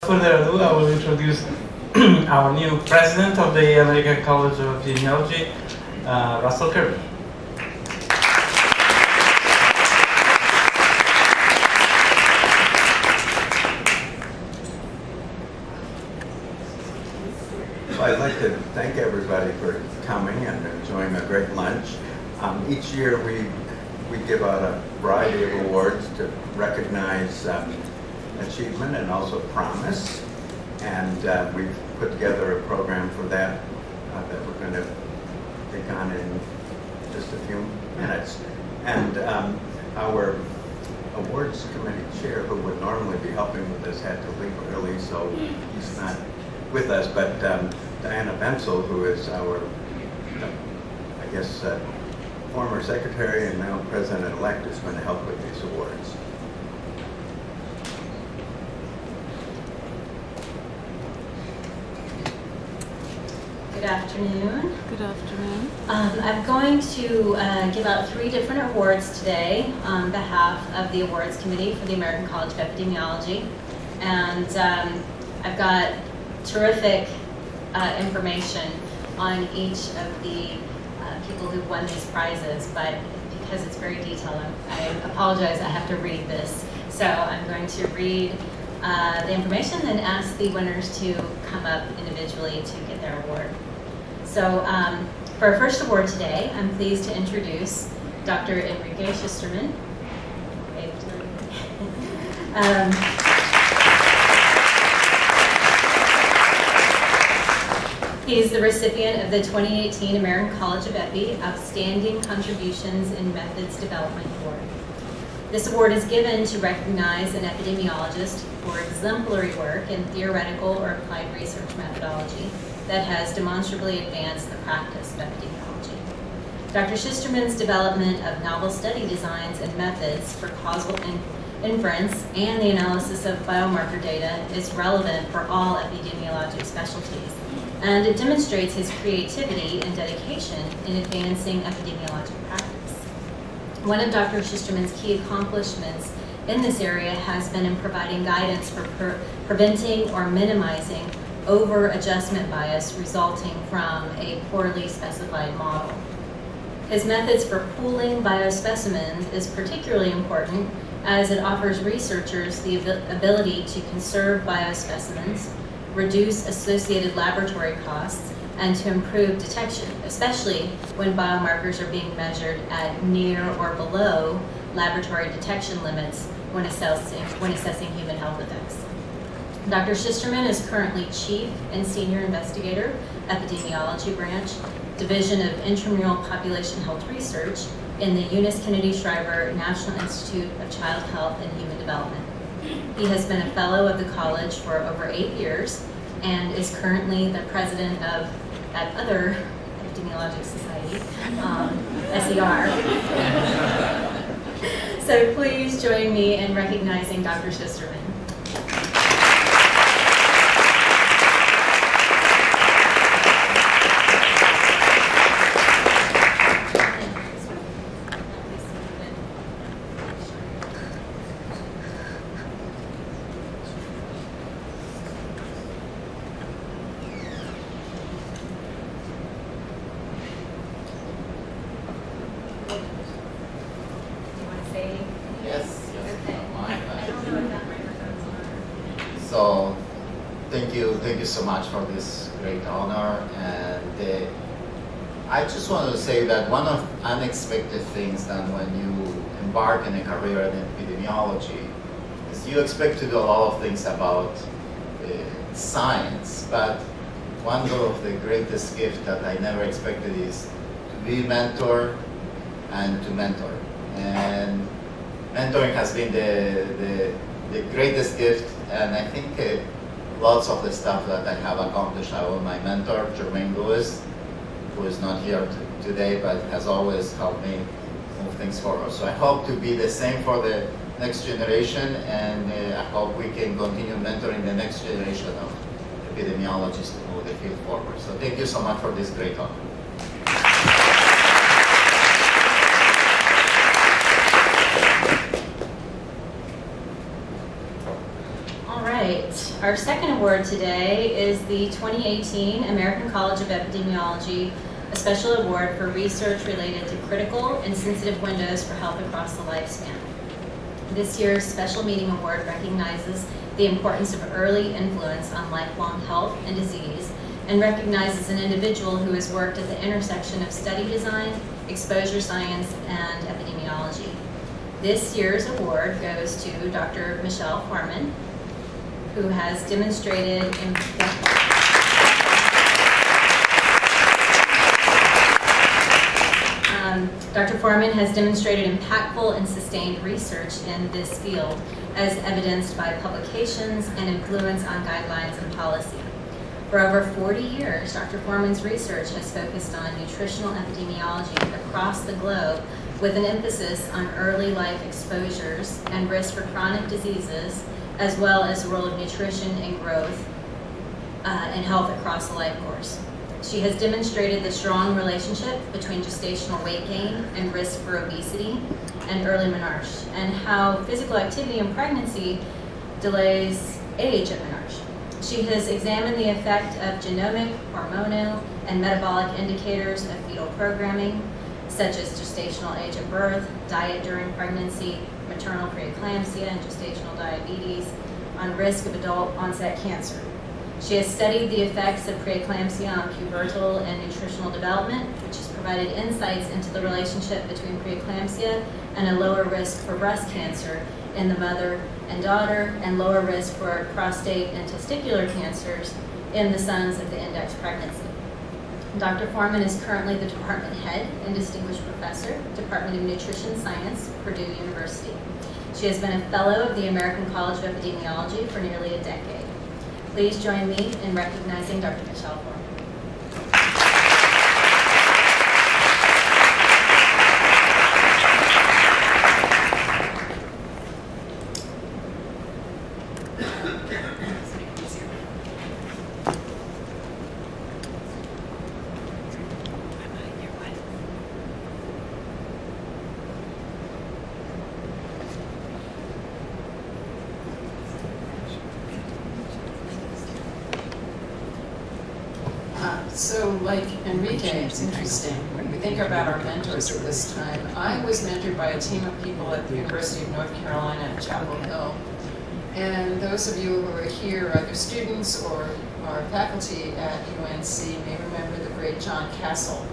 further ado, I will introduce our new president of the American College of Epidemiology, Russell Kirby. So I'd like to thank everybody for coming and enjoying a great lunch. Each year we give out a variety of awards to recognize achievement and also promise. And we've put together a program for that that we're going to take on in just a few minutes. And our awards committee chair, who would normally be helping with this, had to leave early, so he's not with us. But Diana Bensyl, who is our, I guess, former secretary and now president-elect, is going to help with these awards. Good afternoon. Good afternoon. I'm going to give out 3 different awards today on behalf of the Awards Committee for the American College of Epidemiology. And I've got terrific information on each of the people who won these prizes, but because it's very detailed, I apologize, I have to read this. So I'm going to read the information and ask the winners to come up individually to get their award. So for our first award today, I'm pleased to introduce Dr. Enrique Schusterman. He is the recipient of the 2018 American College of Epi Outstanding Contributions in Methods Development Award. This award is given to recognize an epidemiologist for exemplary work in theoretical or applied research methodology that has demonstrably advanced the practice of epidemiology. Dr. Schusterman's development of novel study designs and methods for causal inference and the analysis of biomarker data is relevant for all epidemiologic specialties, and it demonstrates his creativity and dedication in advancing epidemiologic practice. One of Dr. Schusterman's key accomplishments in this area has been in providing guidance for preventing or minimizing over-adjustment bias resulting from a poorly specified model. His methods for pooling biospecimens is particularly important as it offers researchers the ability to conserve biospecimens, reduce associated laboratory costs, and to improve detection, especially when biomarkers are being measured at near or below laboratory detection limits when assessing human health effects. Dr. Schusterman is currently Chief and Senior Investigator, Epidemiology Branch, Division of Intramural Population Health Research in the Eunice Kennedy Shriver National Institute of Child Health and Human Development. He has been a fellow of the college for over 8 years and is currently the president of that other epidemiologic society, SER. So please join me in recognizing Dr. Schusterman. So thank you so much for this great honor. And I just wanted to say that one of unexpected things that when you embark in a career in epidemiology is you expect to do a lot of things about science, but one of the greatest gifts that I never expected is to be mentor and to mentor. And mentoring has been the greatest gift, and I think lots of the stuff that I have accomplished, I owe my mentor, Jermaine Lewis, who is not here today, but has always helped me move things forward. So I hope to be the same for the next generation, and I hope we can continue mentoring the next generation of epidemiologists to move the field forward. So thank you so much for this great honor. All right. Our second award today is the 2018 American College of Epidemiology, a special award for research related to critical and sensitive windows for health across the lifespan. This year's special meeting award recognizes the importance of early influence on lifelong health and disease, and recognizes an individual who has worked at the intersection of study design, exposure science, and epidemiology. This year's award goes to Dr. Michelle Foreman, who has demonstrated Dr. Foreman has demonstrated impactful and sustained research in this field, as evidenced by publications and influence on guidelines and policy. For over 40 years, Dr. Foreman's research has focused on nutritional epidemiology across the globe, with an emphasis on early life exposures and risk for chronic diseases, as well as the role of nutrition in growth and health across the life course. She has demonstrated the strong relationship between gestational weight gain and risk for obesity and early menarche, and how physical activity in pregnancy delays age at menarche. She has examined the effect of genomic, hormonal, and metabolic indicators of fetal programming, such as gestational age at birth, diet during pregnancy, maternal preeclampsia, and gestational diabetes, on risk of adult onset cancer. She has studied the effects of preeclampsia on pubertal and nutritional development, which has provided insights into the relationship between preeclampsia and a lower risk for breast cancer in the mother and daughter, and lower risk for prostate and testicular cancers in the sons of the index pregnancy. Dr. Foreman is currently the department head and distinguished professor, Department of Nutrition Science, Purdue University. She has been a fellow of the American College of Epidemiology for nearly a decade. Please join me in recognizing Dr. Michelle Foreman. So like Enrique, it's interesting. When we think about our mentors at this time, I was mentored by a team of people at the University of North Carolina at Chapel Hill. And those of you who are here, either students or are faculty at UNC, may remember the great John Castle.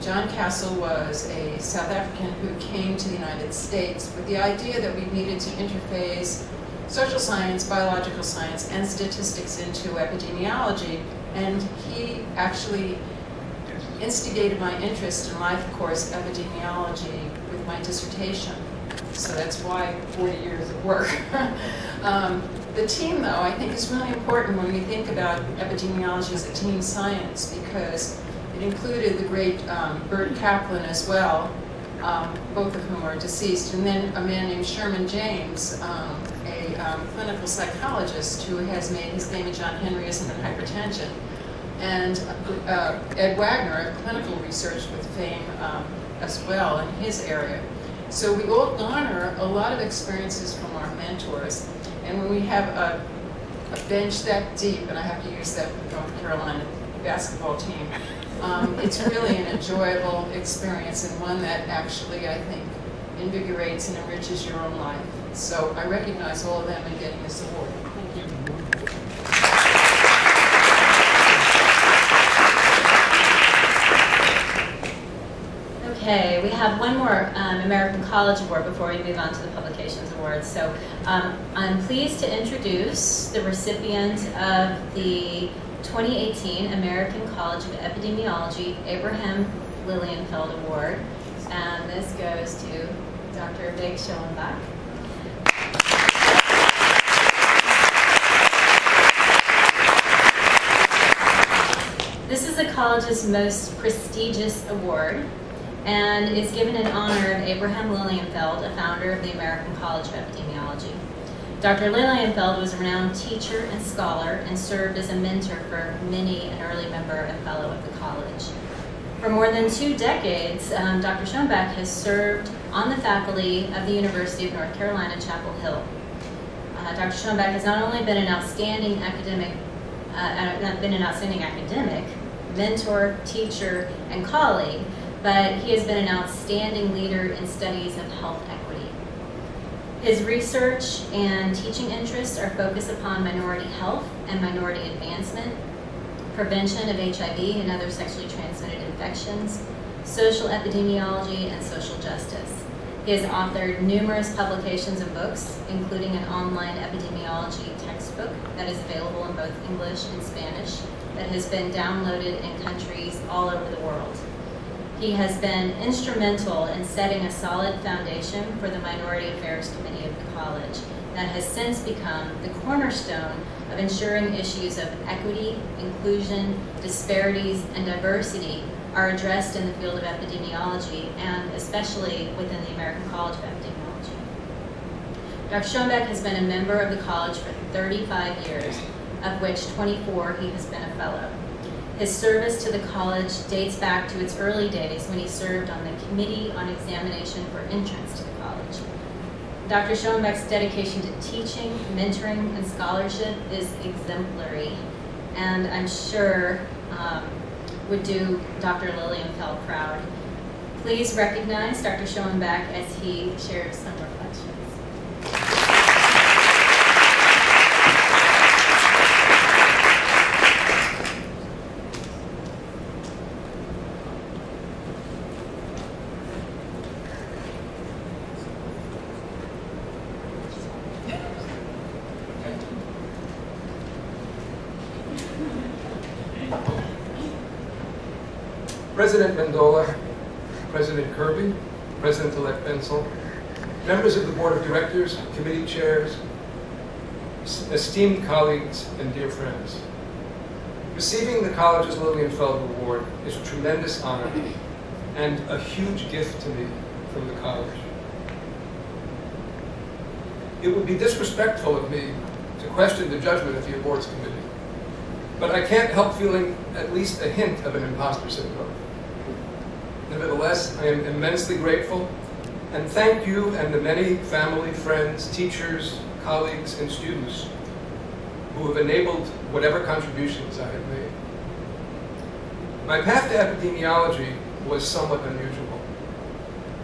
John Castle was a South African who came to the United States with the idea that we needed to interface social science, biological science, and statistics into epidemiology. And he actually instigated my interest in life course epidemiology with my dissertation. So that's why 40 years of work. The team, though, I think is really important when we think about epidemiology as a team science, because it included the great Bert Kaplan as well, both of whom are deceased, and then a man named Sherman James, a clinical psychologist who has made his name in John Henryism and hypertension, and Ed Wagner, a clinical research with fame as well in his area. So we all garner a lot of experiences from our mentors, and when we have a bench that deep, and I have to use that for the North Carolina basketball team, it's really an enjoyable experience, and one that actually, I think, invigorates and enriches your own life. So I recognize all of them in getting this award. Thank you. Okay, we have one more American College Award before we move on to the Publications Awards. So I'm pleased to introduce the recipient of the 2018 American College of Epidemiology Abraham Lilienfeld Award. And this goes to Dr. Vig Schoenbach. This is the college's most prestigious award, and is given in honor of Abraham Lilienfeld, a founder of the American College of Epidemiology. Dr. Lilienfeld was a renowned teacher and scholar, and served as a mentor for many an early member and fellow of the college. For more than 2 decades, Dr. Schoenbach has served on the faculty of the University of North Carolina, Chapel Hill. Dr. Schoenbach has not only been an outstanding academic, mentor, teacher, and colleague, but he has been an outstanding leader in studies of health equity. His research and teaching interests are focused upon minority health and minority advancement, prevention of HIV and other sexually transmitted infections, social epidemiology, and social justice. He has authored numerous publications and books, including an online epidemiology textbook that is available in both English and Spanish that has been downloaded in countries all over the world. He has been instrumental in setting a solid foundation for the Minority Affairs Committee of the college that has since become the cornerstone of ensuring issues of equity, inclusion, disparities, and diversity are addressed in the field of epidemiology, and especially within the American College of Epidemiology. Dr. Schoenbach has been a member of the college for 35 years, of which 24 he has been a fellow. His service to the college dates back to its early days when he served on the Committee on Examination for Entrance to the college. Dr. Schoenbach's dedication to teaching, mentoring, and scholarship is exemplary, and I'm sure would do Dr. Lilienfeld proud. Please recognize Dr. Schoenbach as he shares some reflections. President Mendola, President Kirby, President-elect Bensyl, members of the Board of Directors, committee chairs, esteemed colleagues, and dear friends. Receiving the college's Lilienfeld Award is a tremendous honor and a huge gift to me from the college. It would be disrespectful of me to question the judgment of the awards committee, but I can't help feeling at least a hint of an imposter syndrome. Nevertheless, I am immensely grateful, and thank you and the many family, friends, teachers, colleagues, and students who have enabled whatever contributions I have made. My path to epidemiology was somewhat unusual.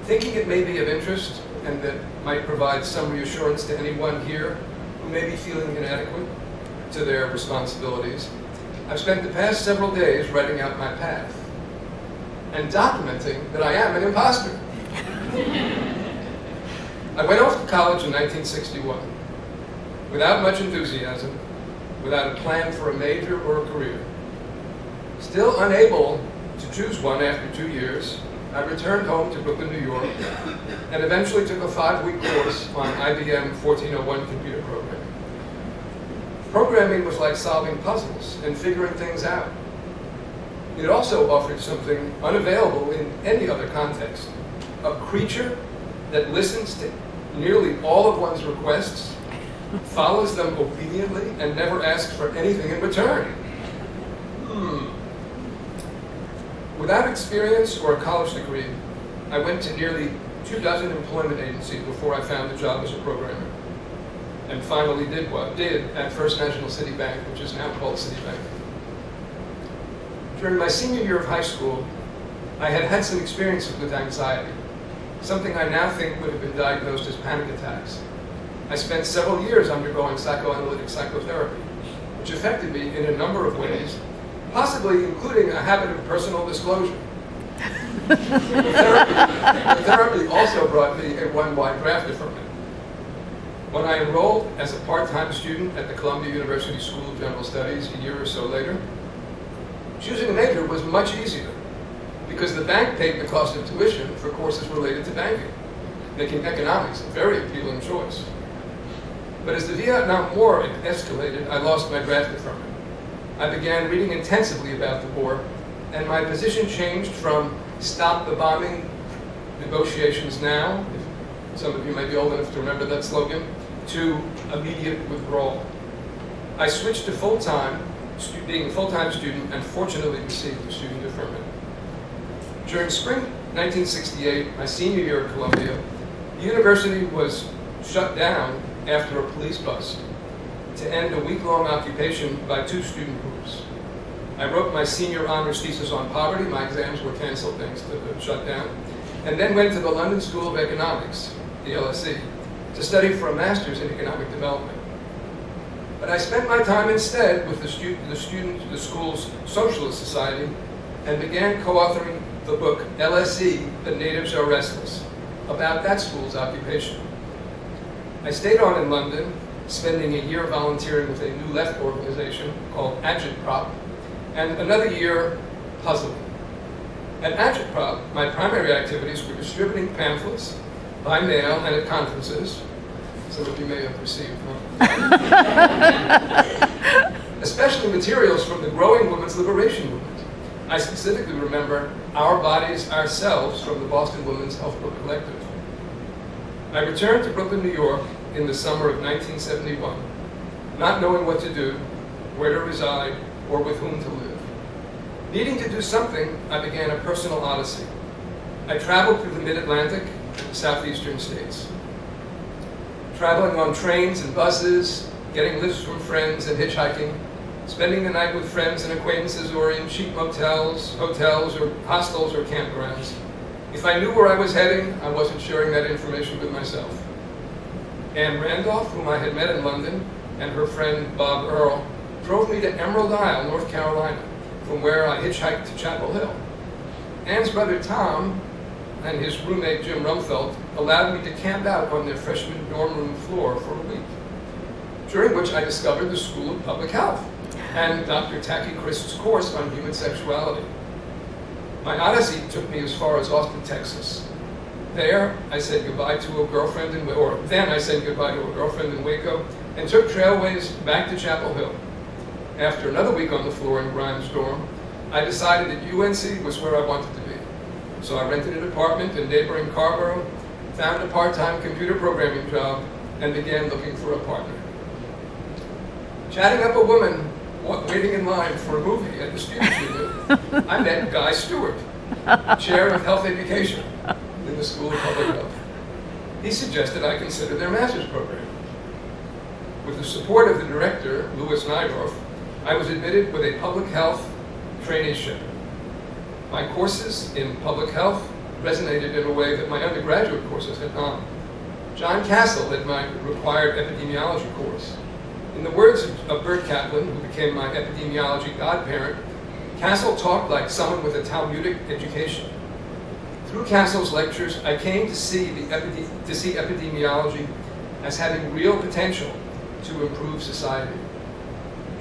Thinking it may be of interest and that might provide some reassurance to anyone here who may be feeling inadequate to their responsibilities, I've spent the past several days writing out my path and documenting that I am an imposter. I went off to college in 1961 without much enthusiasm, without a plan for a major or a career. Still unable to choose one after 2 years, I returned home to Brooklyn, New York, and eventually took a 5-week course on IBM 1401 computer programming. Programming was like solving puzzles and figuring things out. It also offered something unavailable in any other context, a creature that listens to nearly all of one's requests, follows them obediently, and never asks for anything in return. Without experience or a college degree, I went to nearly 24 employment agencies before I found a job as a programmer, and finally did at First National City Bank, which is now called Citibank. During my senior year of high school, I had had some experiences with anxiety, something I now think would have been diagnosed as panic attacks. I spent several years undergoing psychoanalytic psychotherapy, which affected me in a number of ways, possibly including a habit of personal disclosure. The therapy also brought me a one-wide draft deferment. When I enrolled as a part-time student at the Columbia University School of General Studies a year or so later, choosing a major was much easier because the bank paid the cost of tuition for courses related to banking, making economics a very appealing choice. But as the Vietnam War escalated, I lost my draft deferment. I began reading intensively about the war, and my position changed from stop the bombing negotiations now, if some of you may be old enough to remember that slogan, to immediate withdrawal. I switched to being a full-time student, and fortunately received the student deferment. During spring 1968, my senior year at Columbia, the university was shut down after a police bust to end a week-long occupation by 2 student groups. I wrote my senior honors thesis on poverty. My exams were canceled thanks to the shutdown. And then went to the London School of Economics, the LSE, to study for a master's in economic development. But I spent my time instead with the school's Socialist Society and began co-authoring the book LSE, The Natives Are Restless, about that school's occupation. I stayed on in London, spending a year volunteering with a New Left organization called Agitprop, and another year puzzling. At Agitprop, my primary activities were distributing pamphlets by mail and at conferences. Some of you may have received them. Especially materials from the growing women's liberation movement. I specifically remember Our Bodies, Ourselves from the Boston Women's Health Book Collective. I returned to Brooklyn, New York in the summer of 1971, not knowing what to do, where to reside, or with whom to live. Needing to do something, I began a personal odyssey. I traveled through the mid-Atlantic and the southeastern states, traveling on trains and buses, getting lifts from friends and hitchhiking, spending the night with friends and acquaintances or in cheap motels, hotels, or hostels or campgrounds. If I knew where I was heading, I wasn't sharing that information with myself. Anne Randolph, whom I had met in London, and her friend Bob Earl, drove me to Emerald Isle, North Carolina, from where I hitchhiked to Chapel Hill. Anne's brother Tom and his roommate Jim Rumfeld allowed me to camp out on their freshman dorm room floor for a week, during which I discovered the School of Public Health and Dr. Tacky Christ's course on human sexuality. My odyssey took me as far as Austin, Texas. There, I said goodbye to a girlfriend in Waco and took trailways back to Chapel Hill. After another week on the floor in Grimes' dorm, I decided that UNC was where I wanted to be. So I rented an apartment in neighboring Carborough, found a part-time computer programming job, and began looking for a partner. Chatting up a woman waiting in line for a movie at the students' union, I met Guy Stewart, chair of health education in the School of Public Health. He suggested I consider their master's program. With the support of the director, Louis Nydorf, I was admitted with a public health traineeship. My courses in public health resonated in a way that my undergraduate courses had not. John Castle led my required epidemiology course. In the words of Bert Kaplan, who became my epidemiology godparent, Castle talked like someone with a Talmudic education. Through Castle's lectures, I came to see epidemiology as having real potential to improve society.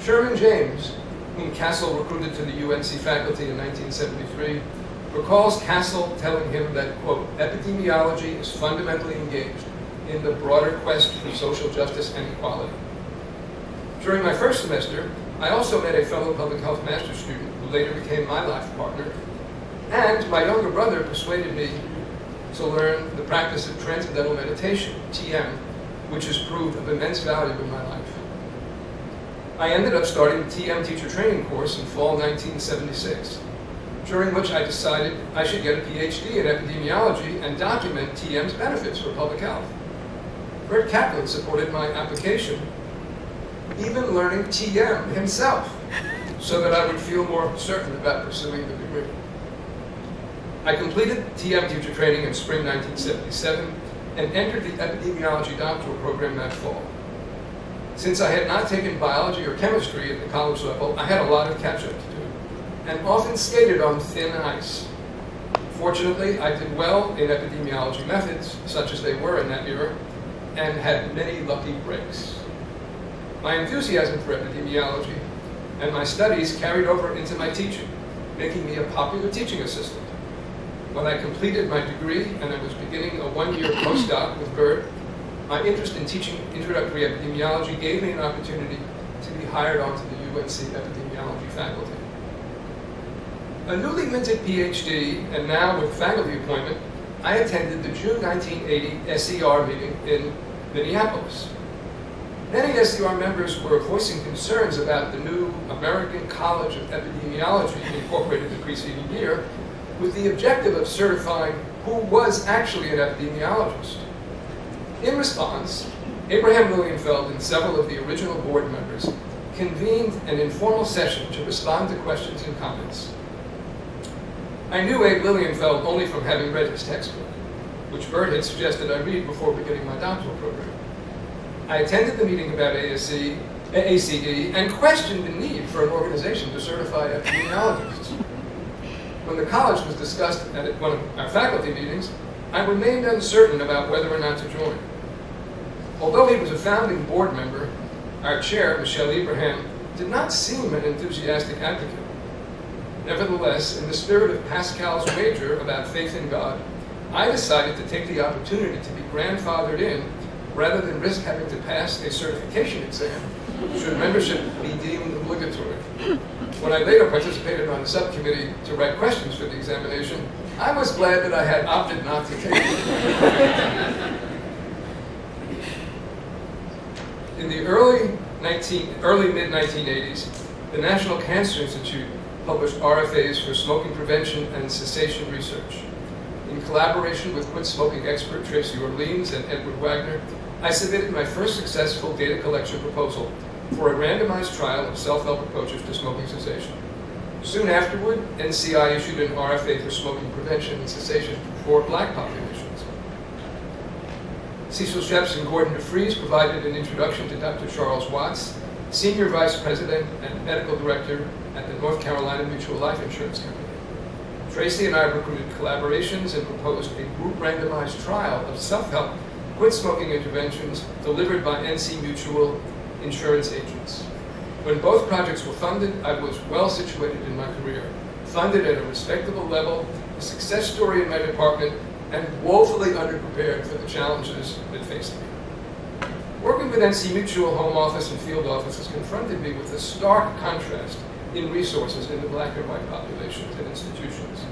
Sherman James, whom Castle recruited to the UNC faculty in 1973, recalls Castle telling him that, quote, epidemiology is fundamentally engaged in the broader quest for social justice and equality. During my first semester, I also met a fellow public health master's student who later became my life partner, and my younger brother persuaded me to learn the practice of transcendental meditation, TM, which has proved of immense value in my life. I ended up starting the TM teacher training course in fall 1976, during which I decided I should get a PhD in epidemiology and document TM's benefits for public health. Bert Kaplan supported my application, even learning TM himself, so that I would feel more certain about pursuing the degree. I completed TM teacher training in spring 1977 and entered the epidemiology doctoral program that fall. Since I had not taken biology or chemistry at the college level, I had a lot of catch-up to do, and often skated on thin ice. Fortunately, I did well in epidemiology methods, such as they were in that era, and had many lucky breaks. My enthusiasm for epidemiology and my studies carried over into my teaching, making me a popular teaching assistant. When I completed my degree and I was beginning a one-year postdoc with Bert, my interest in teaching introductory epidemiology gave me an opportunity to be hired onto the UNC epidemiology faculty. A newly minted PhD, and now with faculty appointment, I attended the June 1980 SER meeting in Minneapolis. Many SER members were voicing concerns about the new American College of Epidemiology incorporated the preceding year, with the objective of certifying who was actually an epidemiologist. In response, Abraham Lilienfeld and several of the original board members convened an informal session to respond to questions and comments. I knew Abe Lilienfeld only from having read his textbook, which Bert had suggested I read before beginning my doctoral program. I attended the meeting about ACE and questioned the need for an organization to certify epidemiologists. When the college was discussed at one of our faculty meetings, I remained uncertain about whether or not to join. Although he was a founding board member, our chair, Michelle Ibrahim, did not seem an enthusiastic advocate. Nevertheless, in the spirit of Pascal's wager about faith in God, I decided to take the opportunity to be grandfathered in rather than risk having to pass a certification exam should membership be deemed obligatory. When I later participated on a subcommittee to write questions for the examination, I was glad that I had opted not to take it. In the early mid-1980s, the National Cancer Institute published RFAs for smoking prevention and cessation research. In collaboration with quit smoking expert Tracy Orleans and Edward Wagner, I submitted my first successful data collection proposal for a randomized trial of self-help approaches to smoking cessation. Soon afterward, NCI issued an RFA for smoking prevention and cessation for Black populations. Cecil Sheps and Gordon DeFries provided an introduction to Dr. Charles Watts, Senior Vice President and Medical Director at the North Carolina Mutual Life Insurance Company. Tracy and I recruited collaborations and proposed a group randomized trial of self-help quit smoking interventions delivered by NC Mutual insurance agents. When both projects were funded, I was well situated in my career, funded at a respectable level, a success story in my department, and woefully underprepared for the challenges that faced me. Working with NC Mutual home office and field offices confronted me with a stark contrast in resources in the Black and white populations and institutions.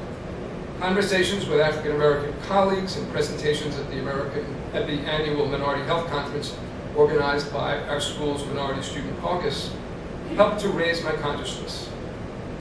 Conversations with African American colleagues and presentations at the annual Minority Health Conference organized by our school's Minority Student Caucus helped to raise my consciousness.